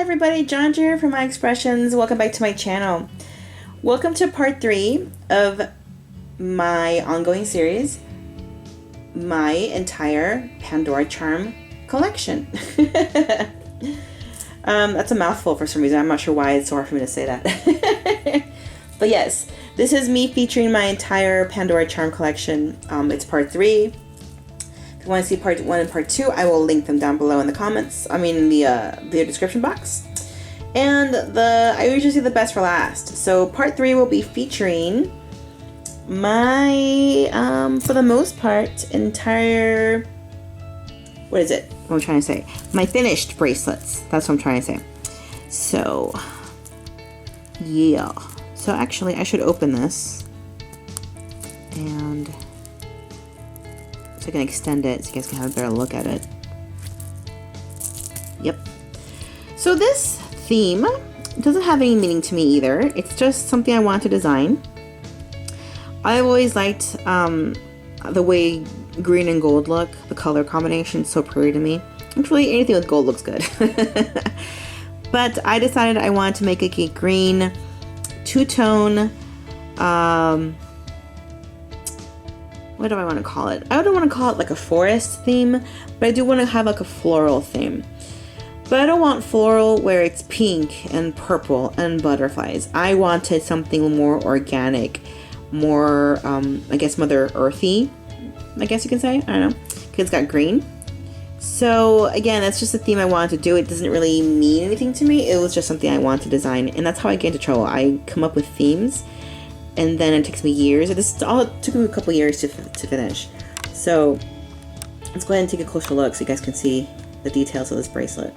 everybody, John here from My Expressions. Welcome back to my channel. Welcome to part 3 of my ongoing series, my entire Pandora Charm collection. That's a mouthful for some reason. I'm not sure why it's so hard for me to say that. But yes, this is me featuring my entire Pandora Charm collection. It's part 3. If you want to see part 1 and part 2, I will link them down below in the comments. In the video description box. And I usually say the best for last. So part 3 will be featuring my, for the most part, entire, what is it? What am I trying to say? My finished bracelets. That's what I'm trying to say. So, yeah. So actually, I should open this. And so I can extend it so you guys can have a better look at it. Yep. So this theme doesn't have any meaning to me either. It's just something I want to design. I always liked the way green and gold look. The color combination is so pretty to me. Actually, anything with gold looks good. But I decided I wanted to make a green two-tone, what do I want to call it? I don't want to call it like a forest theme, but I do want to have like a floral theme. But I don't want floral where it's pink and purple and butterflies. I wanted something more organic, more, I guess, Mother Earthy, I guess you can say. I don't know, because it's got green. So again, that's just the theme I wanted to do. It doesn't really mean anything to me. It was just something I wanted to design, and that's how I get into trouble. I come up with themes, and then it takes me years. It took me a couple years to finish. So let's go ahead and take a closer look so you guys can see the details of this bracelet.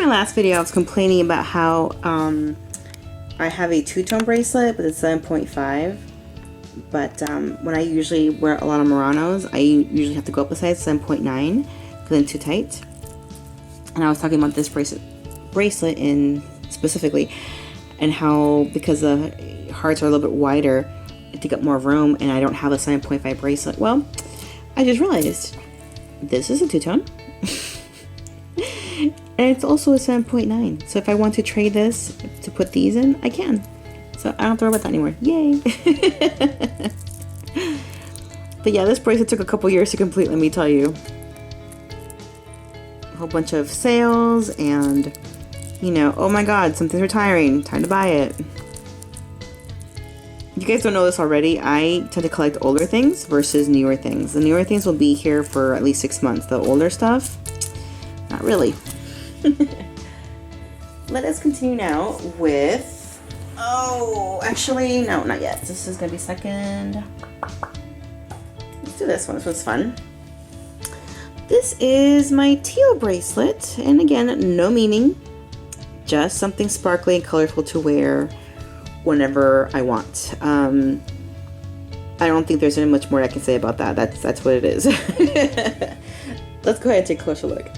Last video I was complaining about how I have a two-tone bracelet, but it's 7.5. But when I usually wear a lot of Muranos, I usually have to go up a size, 7.9, because I'm too tight. And I was talking about this bracelet in specifically, and how because the hearts are a little bit wider, I take up more room, and I don't have a 7.5 bracelet. Well, I just realized this is a two-tone. And it's also a 7.9. So if I want to trade this to put these in, I can. So I don't have to worry about that anymore. Yay! But yeah, this bracelet took a couple years to complete, let me tell you. A whole bunch of sales and, you know, oh my god, something's retiring. Time to buy it. You guys don't know this already. I tend to collect older things versus newer things. The newer things will be here for at least 6 months. The older stuff, not really. Let us continue now with, oh, actually, no, not yet. This is going to be second. Let's do this one. This one's fun. This is my teal bracelet. And again, no meaning. Just something sparkly and colorful to wear whenever I want. I don't think there's any much more I can say about that. That's what it is. Let's go ahead and take a closer look.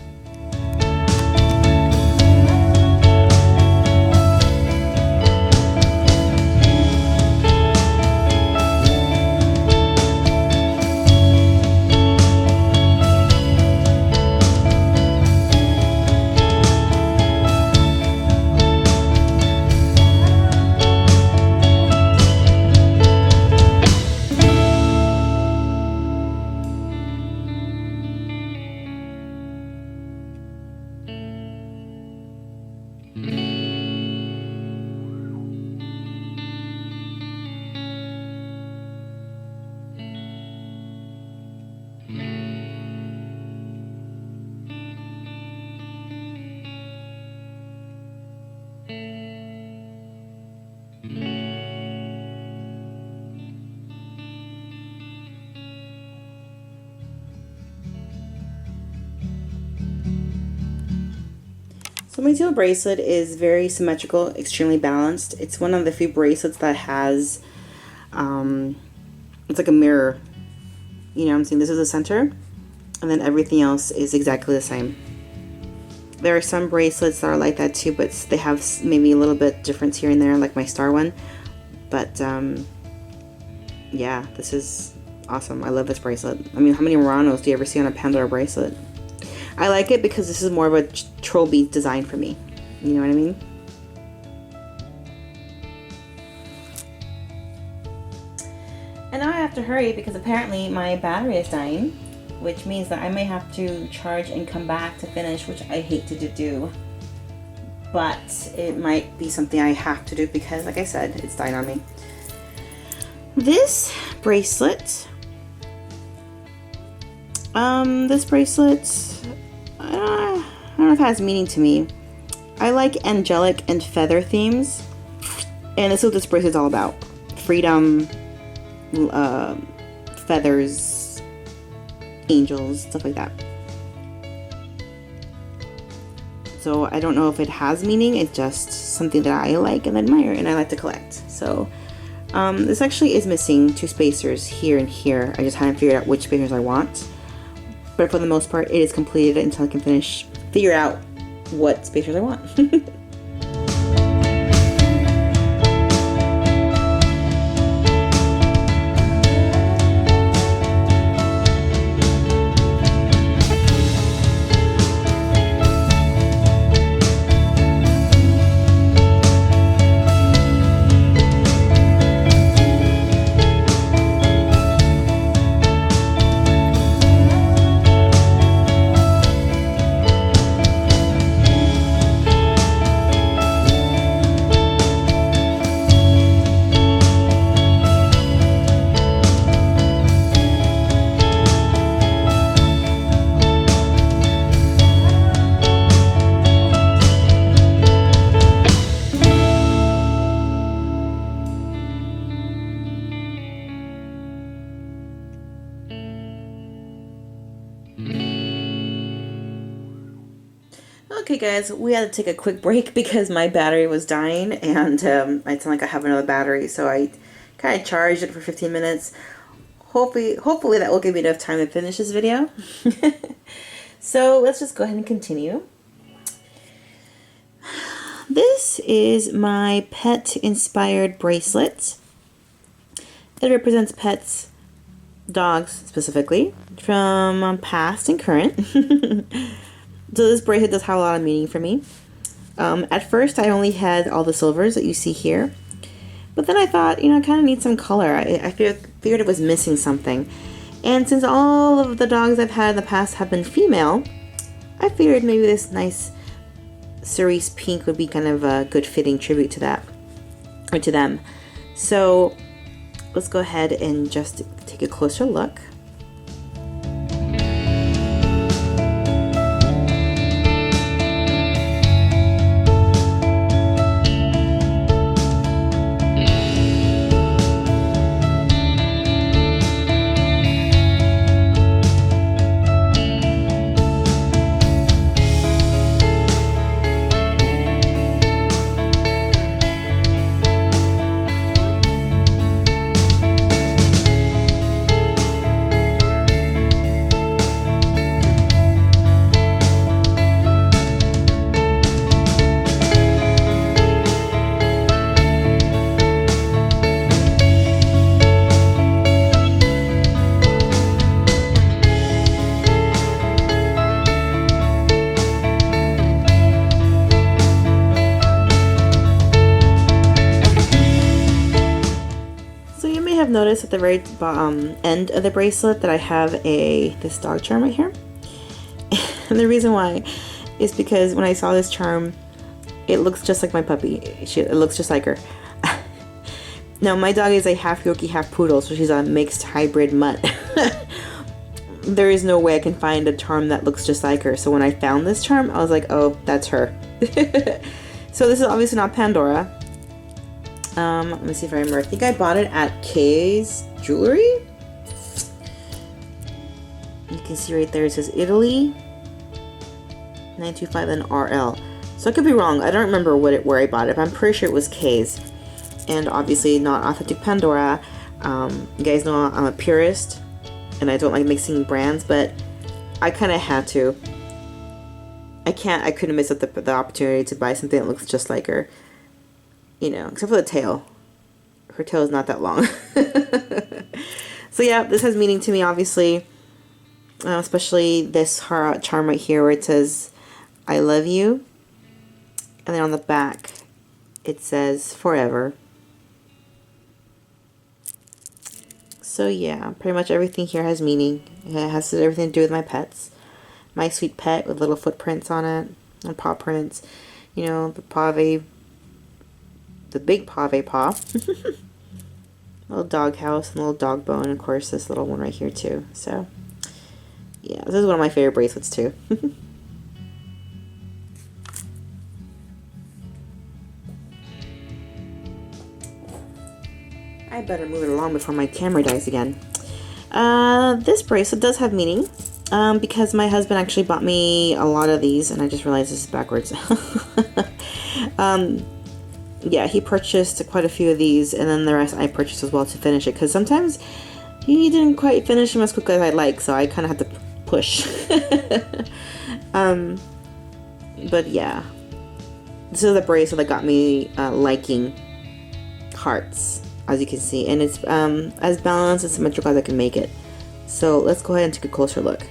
So my teal bracelet is very symmetrical, extremely balanced. It's one of the few bracelets that has, it's like a mirror. You know what I'm saying? This is the center, and then everything else is exactly the same. There are some bracelets that are like that too, but they have maybe a little bit difference here and there, like my star one. But yeah, this is awesome. I love this bracelet. I mean, how many Muranos do you ever see on a Pandora bracelet? I like it because this is more of a troll bead design for me. You know what I mean? And now I have to hurry because apparently my battery is dying, which means that I may have to charge and come back to finish, which I hate to do. But it might be something I have to do because, like I said, it's dying on me. This bracelet, I don't know if it has meaning to me. I like angelic and feather themes, and this is what this bracelet's all about. Freedom, feathers, angels, stuff like that. So I don't know if it has meaning. It's just something that I like and admire and I like to collect. So this actually is missing 2 spacers here and here. I just haven't figured out which spacers I want. But for the most part, it is completed until I can figure out what spacers I want. Okay guys, we had to take a quick break because my battery was dying and I sound like I have another battery, so I kind of charged it for 15 minutes. Hopefully that will give me enough time to finish this video. So let's just go ahead and continue. This is my pet inspired bracelet. It represents pets, dogs specifically, from past and current. So this bracelet does have a lot of meaning for me. At first I only had all the silvers that you see here. But then I thought, you know, I kind of need some color. I figured it was missing something. And since all of the dogs I've had in the past have been female, I figured maybe this nice cerise pink would be kind of a good fitting tribute to that, or to them. So let's go ahead and just take a closer look. Have noticed at the very end of the bracelet that I have this dog charm right here. And the reason why is because when I saw this charm, it looks just like my puppy. It looks just like her. Now my dog is a half Yorkie, half poodle, so she's a mixed hybrid mutt. There is no way I can find a charm that looks just like her. So when I found this charm, I was like, oh, that's her. So this is obviously not Pandora. Let me see if I remember. I think I bought it at Kay's Jewelry. You can see right there it says Italy 925 and RL. So I could be wrong. I don't remember where I bought it, but I'm pretty sure it was Kay's. And obviously not Authentic Pandora. You guys know I'm a purist, and I don't like mixing brands, but I kind of had to. I couldn't miss up the opportunity to buy something that looks just like her. You know, except for the tail. Her tail is not that long. So yeah, this has meaning to me, obviously. Especially this heart charm right here where it says, I love you. And then on the back, it says, forever. So yeah, pretty much everything here has meaning. It has everything to do with my pets. My sweet pet with little footprints on it, and paw prints. You know, the big pave paw. Little dog house and little dog bone, and of course this little one right here too. So yeah, this is one of my favorite bracelets too. I better move it along before my camera dies again. This bracelet does have meaning, because my husband actually bought me a lot of these, and I just realized this is backwards. Yeah, he purchased quite a few of these, and then the rest I purchased as well to finish it, because sometimes he didn't quite finish them as quickly as I'd like, so I kind of had to push. But yeah, this is the bracelet that got me liking hearts, as you can see, and it's as balanced and symmetrical as I can make it. So let's go ahead and take a closer look.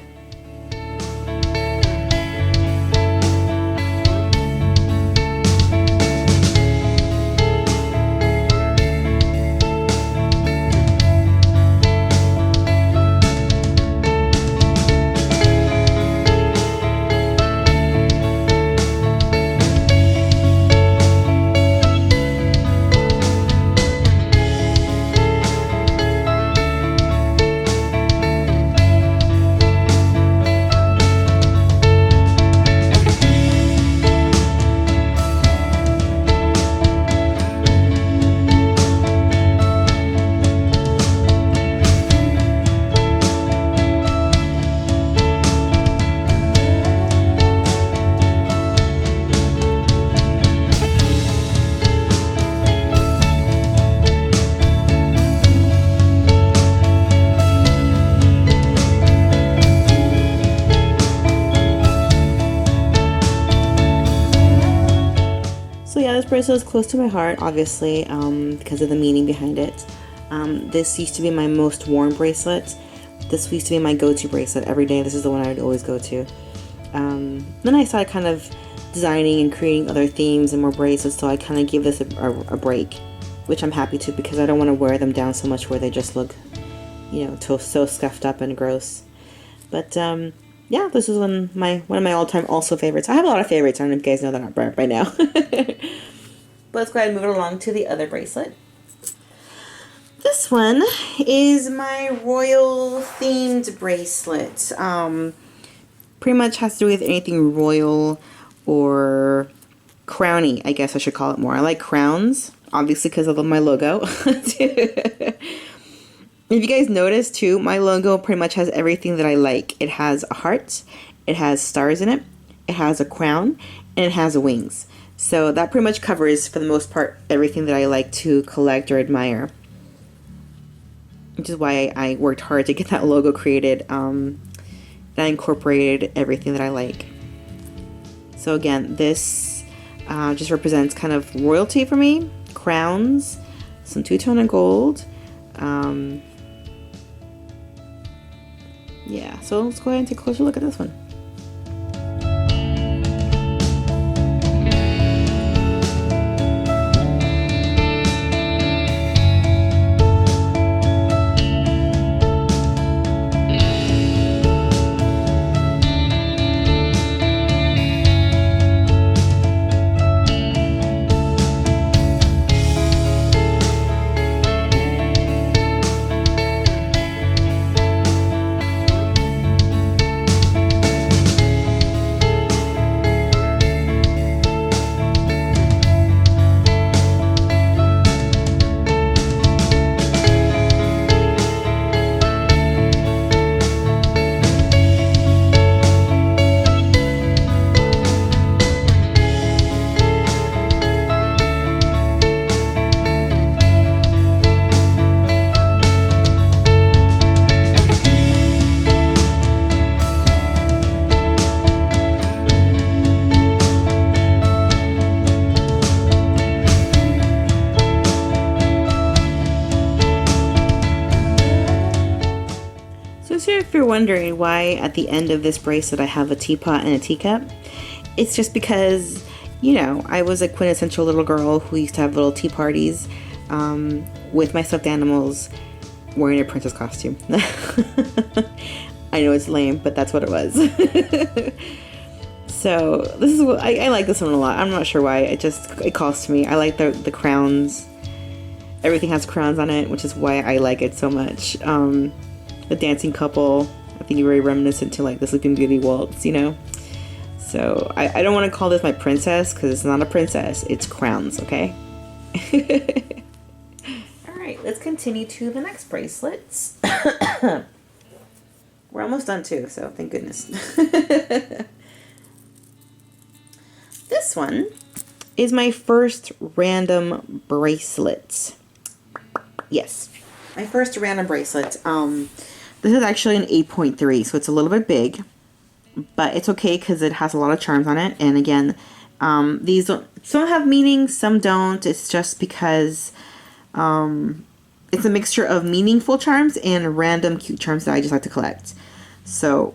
So yeah, this bracelet is close to my heart, obviously, because of the meaning behind it. This used to be my most worn bracelet. This used to be my go-to bracelet every day. This is the one I would always go to. Then I started kind of designing and creating other themes and more bracelets, so I kind of gave this a break, which I'm happy to, because I don't want to wear them down so much where they just look, you know, so scuffed up and gross. But yeah, this is one of my all-time also favorites. I have a lot of favorites. I don't know if you guys know that by now. But let's go ahead and move it along to the other bracelet. This one is my royal themed bracelet. Pretty much has to do with anything royal or crowny, I guess I should call it more. I like crowns, obviously, because of my logo. If you guys notice too, my logo pretty much has everything that I like. It has a heart, it has stars in it, it has a crown, and it has wings. So that pretty much covers, for the most part, everything that I like to collect or admire. Which is why I worked hard to get that logo created. And I incorporated everything that I like. So again, this just represents kind of royalty for me. Crowns, some two-tone and gold. Yeah, so let's go ahead and take a closer look at this one. So if you're wondering why at the end of this bracelet I have a teapot and a teacup, it's just because, you know, I was a quintessential little girl who used to have little tea parties with my stuffed animals wearing a princess costume. I know it's lame, but that's what it was. So this is what I like this one a lot. I'm not sure why. It calls to me. I like the crowns. Everything has crowns on it, which is why I like it so much. The dancing couple, I think very reminiscent to like the Sleeping Beauty waltz, you know. So I don't want to call this my princess because it's not a princess. It's crowns, okay? All right, let's continue to the next bracelets. We're almost done too, so thank goodness. This one is my first random bracelet. Yes, my first random bracelet. This is actually an 8.3, so it's a little bit big, but it's okay because it has a lot of charms on it. And again, these some have meaning, some don't. It's just because it's a mixture of meaningful charms and random cute charms that I just like to collect. So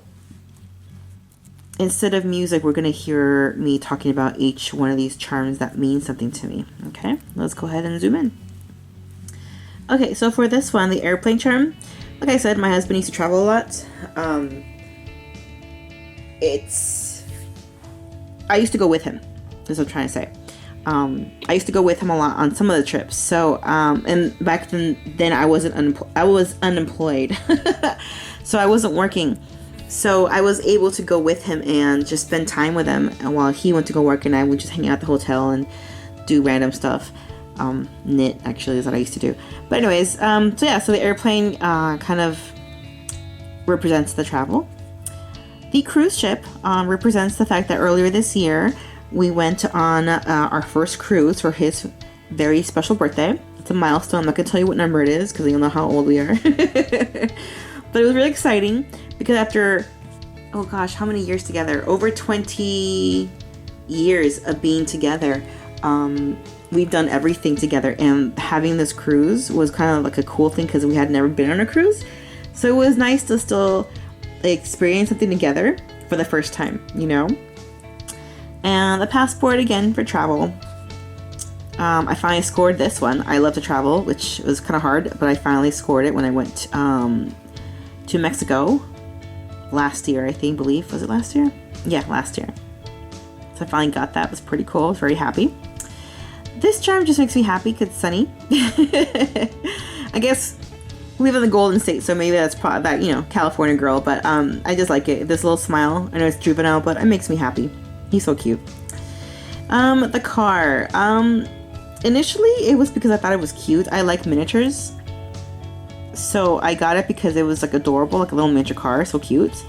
instead of music, we're going to hear me talking about each one of these charms that means something to me. Okay, let's go ahead and zoom in. Okay, so for this one, the airplane charm, like I said, my husband used to travel a lot. I used to go with him. That's what I'm trying to say. I used to go with him a lot on some of the trips. So, and back then I was unemployed. So I wasn't working. So I was able to go with him and just spend time with him while he went to go work, and I would just hang out at the hotel and do random stuff. Knit actually is what I used to do. But anyways, so the airplane kind of represents the travel. The cruise ship represents the fact that earlier this year we went on our first cruise for his very special birthday. It's a milestone. I'm not going to tell you what number it is because you'll know how old we are. But it was really exciting because after, oh gosh, how many years together? Over 20 years of being together. We've done everything together, and having this cruise was kind of like a cool thing because we had never been on a cruise. So it was nice to still experience something together for the first time, you know. And the passport again for travel. I finally scored this one. I love to travel, which was kind of hard, but I finally scored it when I went to Mexico last year, I believe. Was it last year? Yeah, last year. So I finally got that. It was pretty cool. I was very happy. This charm just makes me happy because it's sunny. I guess we live in the Golden State, so maybe that's probably that, you know, California girl. But I just like it. This little smile. I know it's juvenile, but it makes me happy. He's so cute. The car. Initially, it was because I thought it was cute. I like miniatures. So I got it because it was like adorable, like a little miniature car. So cute.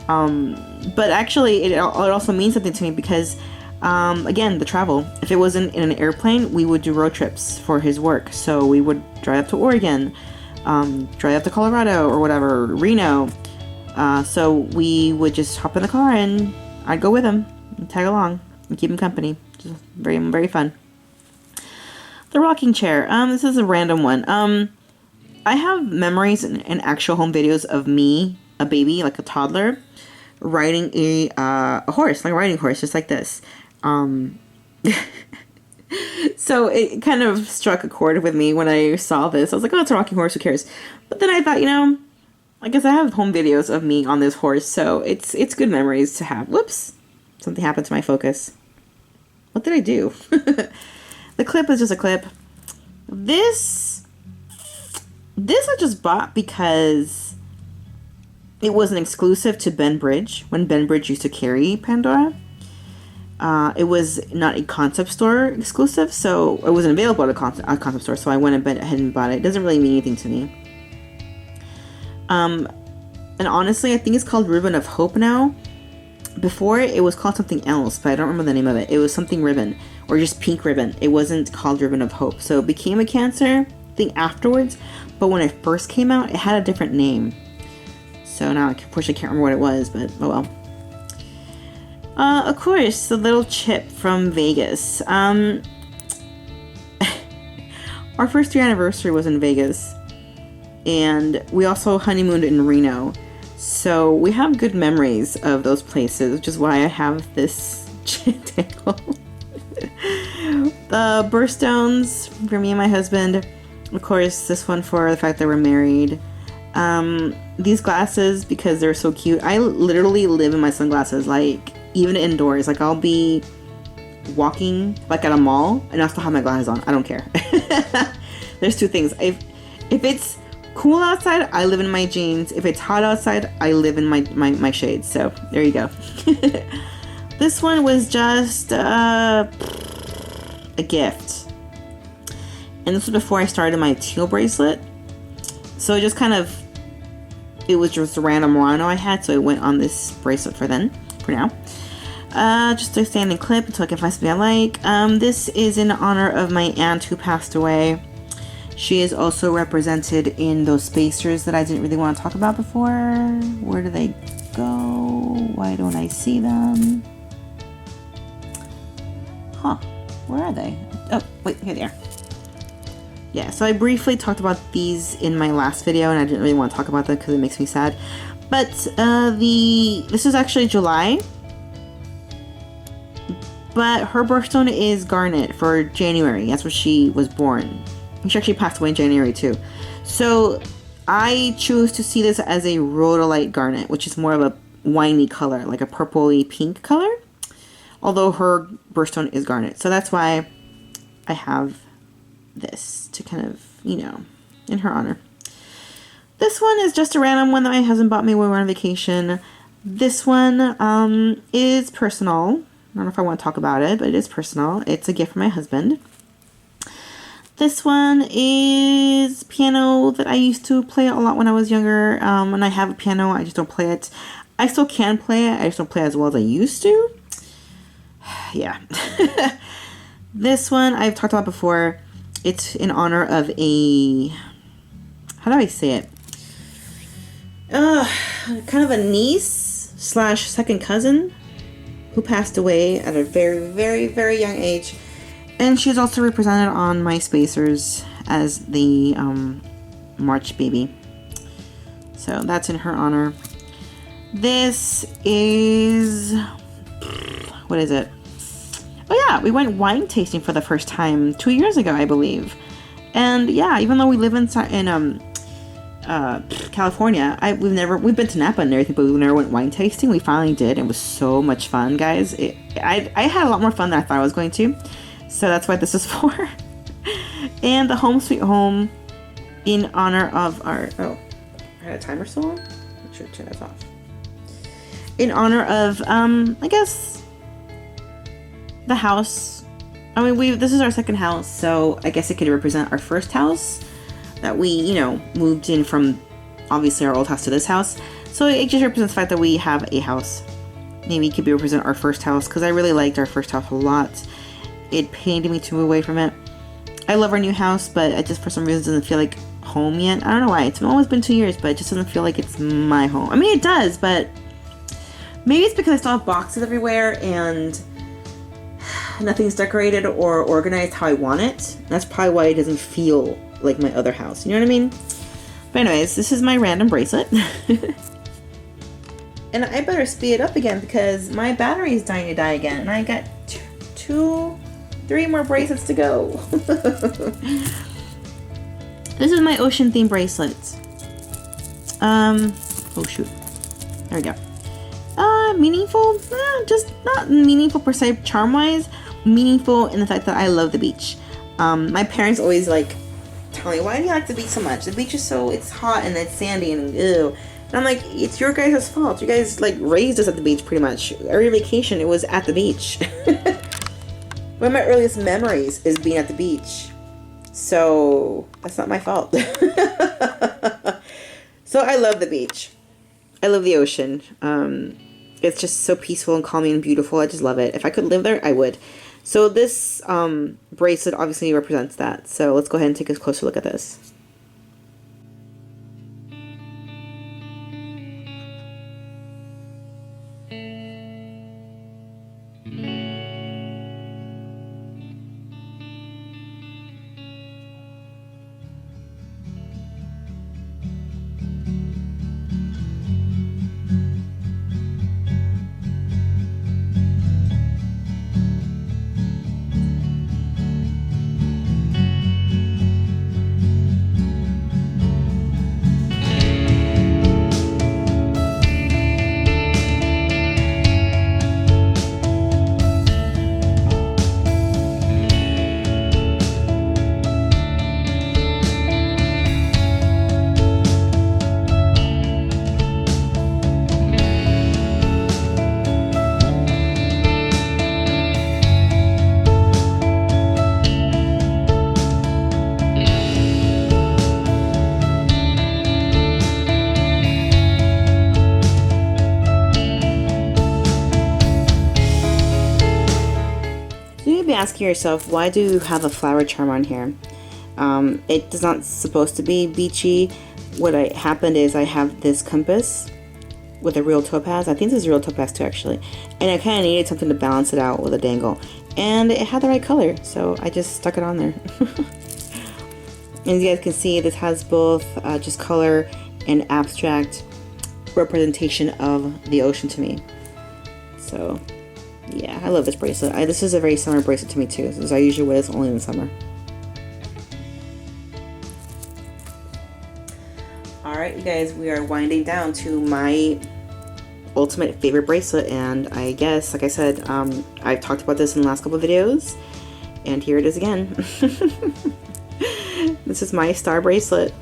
But actually, it also means something to me because again, the travel. If it wasn't in an airplane, we would do road trips for his work. So we would drive up to Oregon, drive up to Colorado or whatever, Reno. So we would just hop in the car and I'd go with him and tag along and keep him company. Just very, very fun. The rocking chair. This is a random one. I have memories and actual home videos of me, a baby, like a toddler, riding a horse, like a riding horse, just like this. So it kind of struck a chord with me when I saw this. I was like, oh, it's a rocking horse, who cares? But then I thought, you know, I guess I have home videos of me on this horse, so it's good memories to have. Whoops, something happened to my focus. What did I do? The clip is just a clip. This I just bought because it was an exclusive to Ben Bridge when Ben Bridge used to carry Pandora. It was not a concept store exclusive, so it wasn't available at a concept store, so I went ahead and bought it. It doesn't really mean anything to me. And honestly, I think it's called Ribbon of Hope now. Before it was called something else, but I don't remember the name of it. It was something ribbon, or just pink ribbon. It wasn't called Ribbon of Hope. So it became a cancer thing afterwards, but when it first came out, it had a different name. So now I unfortunately can't remember what it was, but oh well. Of course, the little chip from Vegas. Our first year anniversary was in Vegas, and we also honeymooned in Reno. So we have good memories of those places, which is why I have this tangle. The birthstones for me and my husband. Of course, this one for the fact that we're married. These glasses, because they're so cute. I literally live in my sunglasses, like, even indoors. Like, I'll be walking, like, at a mall, and I'll still have my glasses on. I don't care. There's two things. If it's cool outside, I live in my jeans. If it's hot outside, I live in my shades. So, there you go. This one was just a gift. And this was before I started my teal bracelet. So it was just a random rhino I had, so I went on this bracelet for now. Just a standing clip until I can find something I like. This is in honor of my aunt who passed away. She is also represented in those spacers that I didn't really want to talk about before. Where do they go? Why don't I see them? Huh, where are they? Oh, wait, here they are. Yeah, so I briefly talked about these in my last video, and I didn't really want to talk about them because it makes me sad. But this is actually July, but her birthstone is garnet for January. That's when she was born. She actually passed away in January too. So I choose to see this as a rhodolite garnet, which is more of a winey color, like a purpley pink color. Although her birthstone is garnet. So that's why I have this to kind of, in her honor. This one is just a random one that my husband bought me when we were on vacation. This one is personal. I don't know if I want to talk about it, but it is personal. It's a gift from my husband. This one is piano that I used to play a lot when I was younger. And I have a piano, I just don't play it. I still can play it, I just don't play it as well as I used to. Yeah. This one I've talked about before. It's in honor of how do I say it? Kind of a niece / second cousin who passed away at a very, very, very young age. And she's also represented on my spacers as the March baby. So that's in her honor. This is... what is it? Oh yeah, we went wine tasting for the first time 2 years ago, I believe. And yeah, even though we live in California, we've been to Napa and everything, but we never went wine tasting. We finally did. It was so much fun, guys. I had a lot more fun than I thought I was going to. So that's what this is for. And the Home Sweet Home in honor of our... Oh, I had a timer still on? I should turn this off. In honor of, I guess... the house. I mean, this is our second house, so I guess it could represent our first house that we, moved in from, obviously, our old house to this house. So it just represents the fact that we have a house. Maybe it could represent our first house, because I really liked our first house a lot. It pained me to move away from it. I love our new house, but it just for some reason doesn't feel like home yet. I don't know why. It's almost been 2 years, but it just doesn't feel like it's my home. I mean, it does, but maybe it's because I still have boxes everywhere and nothing's decorated or organized how I want it. That's probably why it doesn't feel like my other house. You know what I mean? But anyways, this is my random bracelet. And I better speed it up again because my battery is dying to die again. And I got 3 more bracelets to go. This is my ocean theme bracelet. Oh shoot. There we go. Meaningful? Just not meaningful per se charm-wise. Meaningful in the fact that I love the beach. My parents always tell me, why do you like the beach so much? The beach is it's hot and it's sandy and ew. And I'm like, it's your guys' fault. You guys raised us at the beach pretty much. Every vacation it was at the beach. One of my earliest memories is being at the beach. So that's not my fault. So I love the beach. I love the ocean. It's just so peaceful and calming and beautiful. I just love it. If I could live there, I would. So this bracelet obviously represents that. So let's go ahead and take a closer look at this. asking yourself, why do you have a flower charm on here? It is not supposed to be beachy. What happened is I have this compass with a real topaz. I think this is real topaz too, actually. And I kind of needed something to balance it out with a dangle. And it had the right color, so I just stuck it on there. As you guys can see, this has both just color and abstract representation of the ocean to me. So yeah, I love this bracelet. This is a very summer bracelet to me too, since I usually wear this only in the summer. Alright, you guys, we are winding down to my ultimate favorite bracelet, and I guess, like I said, I've talked about this in the last couple of videos, and here it is again. This is my star bracelet.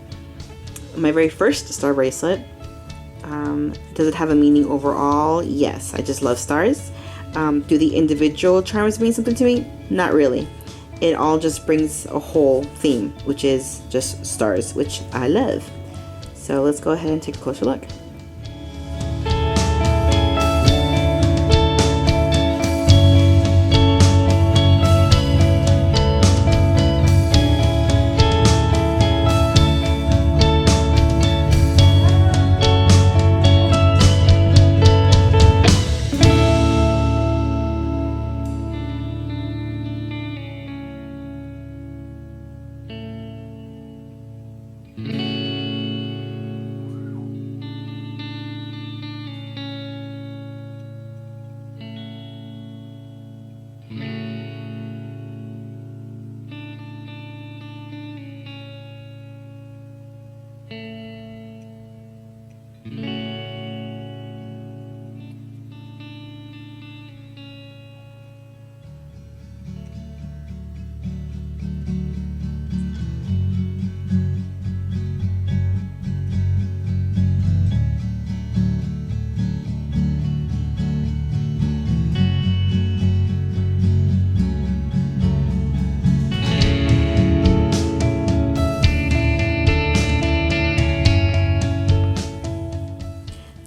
My very first star bracelet. Does it have a meaning overall? Yes, I just love stars. Do the individual charms mean something to me? Not really. It all just brings a whole theme, which is just stars, which I love. So let's go ahead and take a closer look.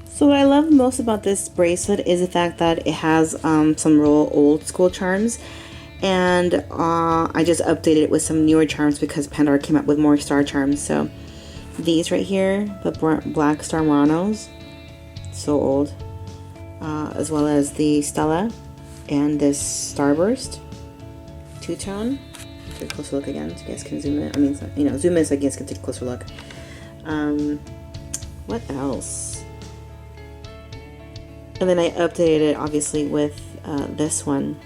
So what I love most about this bracelet is the fact that it has some real old school charms, and I just updated it with some newer charms because Pandora came out with more star charms. So these right here, the Black Star Muranos, so old, as well as the Stella and this Starburst two-tone. Take a closer look again so you guys can zoom in. I mean, you know, zoom in so you guys can take a closer look. What else? And then I updated it obviously with this one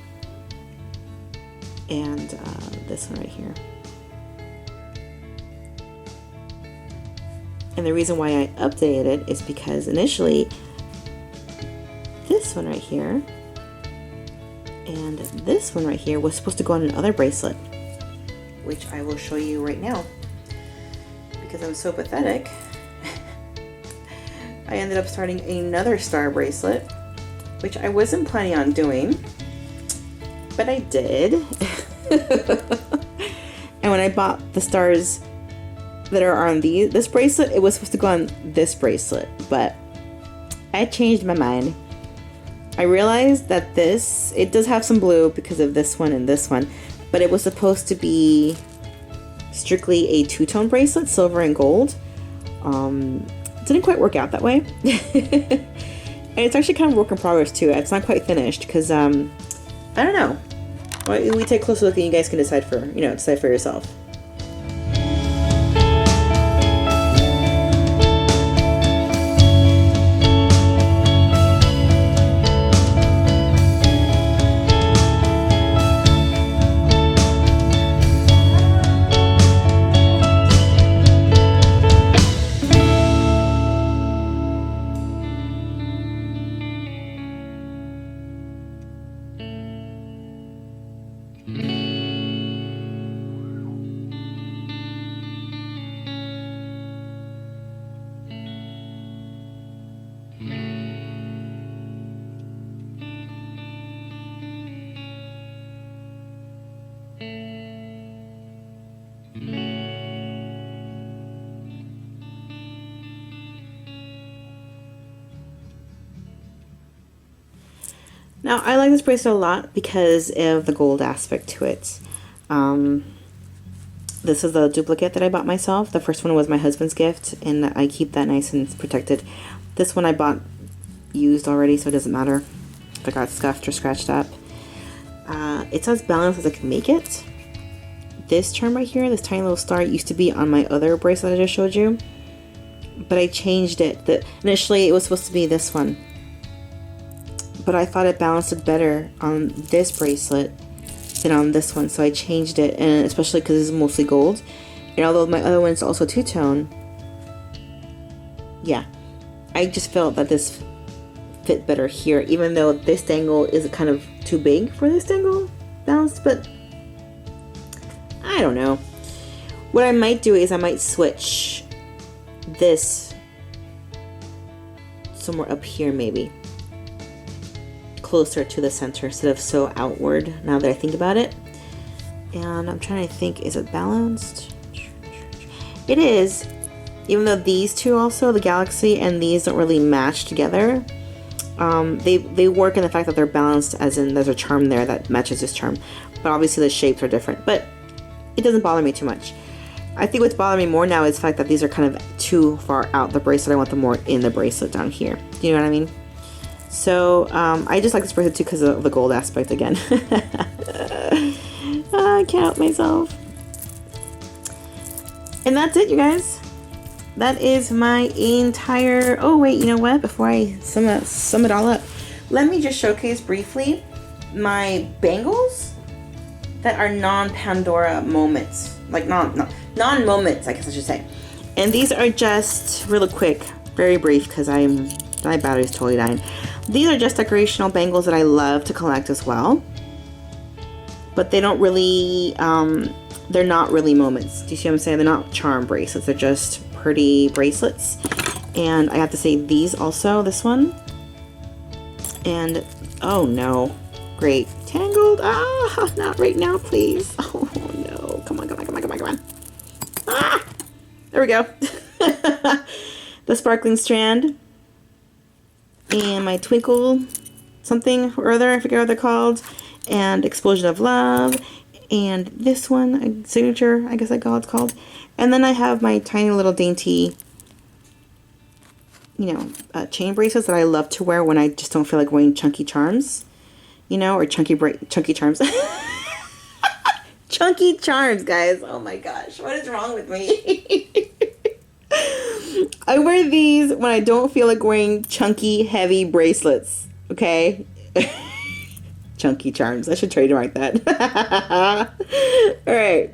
and this one right here. And the reason why I updated it is because initially this one right here and this one right here was supposed to go on another bracelet, which I will show you right now. Because I'm so pathetic, I ended up starting another star bracelet, which I wasn't planning on doing, but I did. And when I bought the stars that are on this bracelet, it was supposed to go on this bracelet, but I changed my mind. I realized that it does have some blue because of this one and this one, but it was supposed to be strictly a two-tone bracelet, silver and gold. Didn't quite work out that way. And it's actually kind of work in progress too. It's not quite finished because I don't know. We take a closer look and you guys can decide for yourself. Now, I like this bracelet a lot because of the gold aspect to it. This is the duplicate that I bought myself. The first one was my husband's gift, and I keep that nice and protected. This one I bought used already, so it doesn't matter if it got scuffed or scratched up. It's as balanced as I can make it. This charm right here, this tiny little star, used to be on my other bracelet I just showed you, but I changed it. Initially it was supposed to be this one, but I thought it balanced it better on this bracelet than on this one, so I changed it, and especially because this is mostly gold, and although my other one's also two-tone, yeah, I just felt that this fit better here, even though this dangle is kind of too big for this dangle balanced, but I don't know. What I might do is I might switch this somewhere up here, maybe closer to the center instead of so outward, now that I think about it. And I'm trying to think, is it balanced? It is, even though these two also, the galaxy and these, don't really match together. They work in the fact that they're balanced, as in there's a charm there that matches this charm, but obviously the shapes are different, but it doesn't bother me too much. I think what's bothering me more now is the fact that these are kind of too far out the bracelet. I want them more in the bracelet down here. Do you know what I mean? So I just like this bracelet too because of the gold aspect again. I can't help myself. And that's it, you guys. That is my entire... Oh wait, you know what? Before I sum it all up, let me just showcase briefly my bangles that are non-Pandora moments. Like non-moments, I guess I should say. And these are just really quick, very brief, because my battery's totally dying. These are just decorational bangles that I love to collect as well. But they don't really, they're not really moments. Do you see what I'm saying? They're not charm bracelets. They're just pretty bracelets. And I have to say these also, this one. And, oh no. Great. Tangled. Ah, not right now, please. Oh no. Come on, come on, come on, come on, come on. Ah! There we go. The sparkling strand. And my twinkle something or other, I forget what they're called, and explosion of love, and this one, signature, I guess it's called. And then I have my tiny little dainty, you know, chain bracelets that I love to wear when I just don't feel like wearing chunky charms, you know, or chunky charms. Chunky charms, guys. Oh my gosh, what is wrong with me? I wear these when I don't feel like wearing chunky, heavy bracelets. Okay? Chunky charms. I should trademark that. Alright.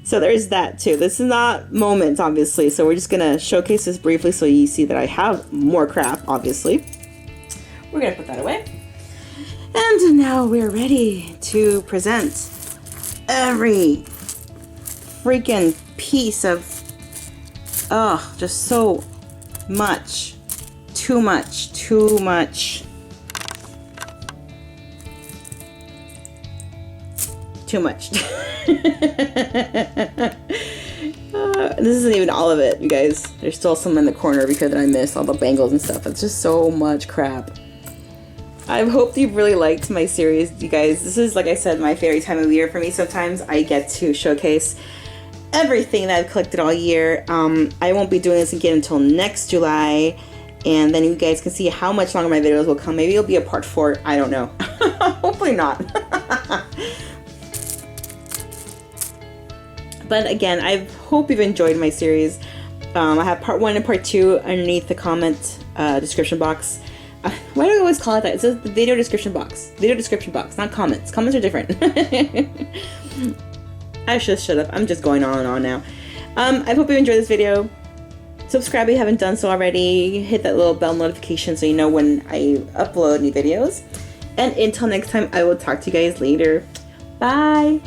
So there's that too. This is not moments, obviously. So we're just going to showcase this briefly so you see that I have more crap, obviously. We're going to put that away. And now we're ready to present every freaking piece of... Oh, just so much. Too much. Too much. Too much. This isn't even all of it, you guys. There's still some in the corner because I missed all the bangles and stuff. It's just so much crap. I hope you've really liked my series, you guys. This is, like I said, my favorite time of year for me. Sometimes I get to showcase everything that I've collected all year. I won't be doing this again until next July, and then you guys can see how much longer my videos will come. Maybe it'll be a part 4. I don't know. Hopefully not. But again, I hope you've enjoyed my series. I have part 1 and part 2 underneath the comment description box. Why do I always call it that? It says the video description box. Video description box, not comments. Comments are different. I should shut up. I'm just going on and on now. I hope you enjoyed this video. Subscribe if you haven't done so already. Hit that little bell notification so you know when I upload new videos. And until next time, I will talk to you guys later. Bye!